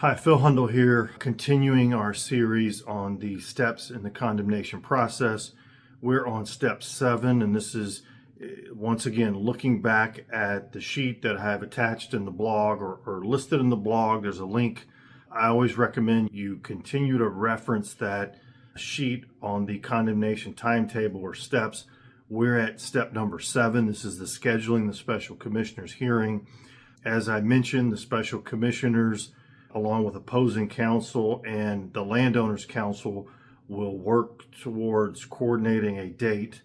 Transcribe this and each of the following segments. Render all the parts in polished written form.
Hi, Phil Hundle here, continuing our series on the steps in the condemnation process. We're on step 7, and this is once again looking back at the sheet that I have attached in the blog or listed in the blog. There's a link. I always recommend you continue to reference that sheet on the condemnation timetable or steps. We're at step number 7. This is the scheduling the special commissioner's hearing. As I mentioned, the special commissioners, along with opposing counsel and the landowners council, will work towards coordinating a date.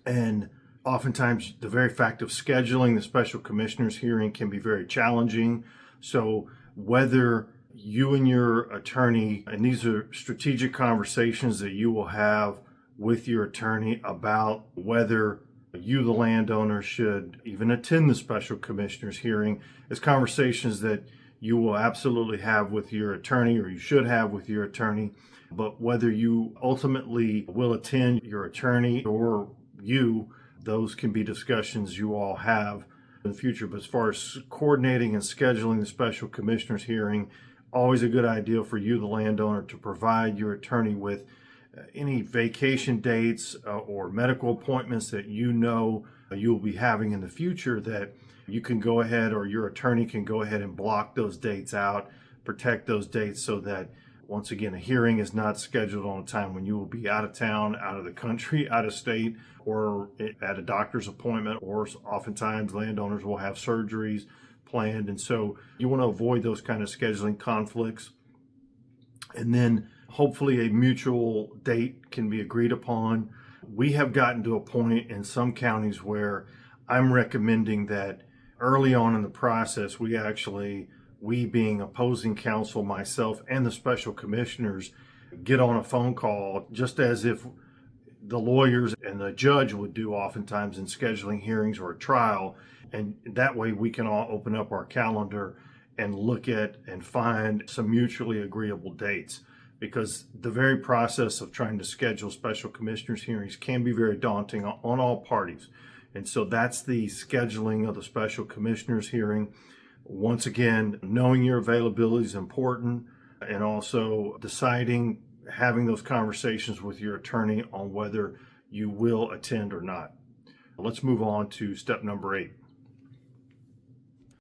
And oftentimes the very fact of scheduling the special commissioners hearing can be very challenging. So whether you and your attorney, and these are strategic conversations that you will have with your attorney about whether you, the landowner, should even attend the special commissioners hearing, is conversations that you will absolutely have with your attorney, or you should have with your attorney. But whether you ultimately will attend, your attorney or you, those can be discussions you all have in the future. But as far as coordinating and scheduling the special commissioners hearing, always a good idea for you, the landowner, to provide your attorney with any vacation dates or medical appointments that you know you will be having in the future, that you can go ahead, or your attorney can go ahead and block those dates out, protect those dates, so that once again a hearing is not scheduled on a time when you will be out of town, out of the country, out of state, or at a doctor's appointment, or oftentimes landowners will have surgeries planned. And so you want to avoid those kind of scheduling conflicts. And then hopefully a mutual date can be agreed upon. We have gotten to a point in some counties where I'm recommending that early on in the process, we being opposing counsel, myself, and the special commissioners, get on a phone call, just as if the lawyers and the judge would do oftentimes in scheduling hearings or a trial. And that way we can all open up our calendar and look at and find some mutually agreeable dates. Because the very process of trying to schedule special commissioners hearings can be very daunting on all parties. And so that's the scheduling of the special commissioners hearing. Once again, knowing your availability is important, and also deciding, having those conversations with your attorney on whether you will attend or not. Let's move on to step number 8.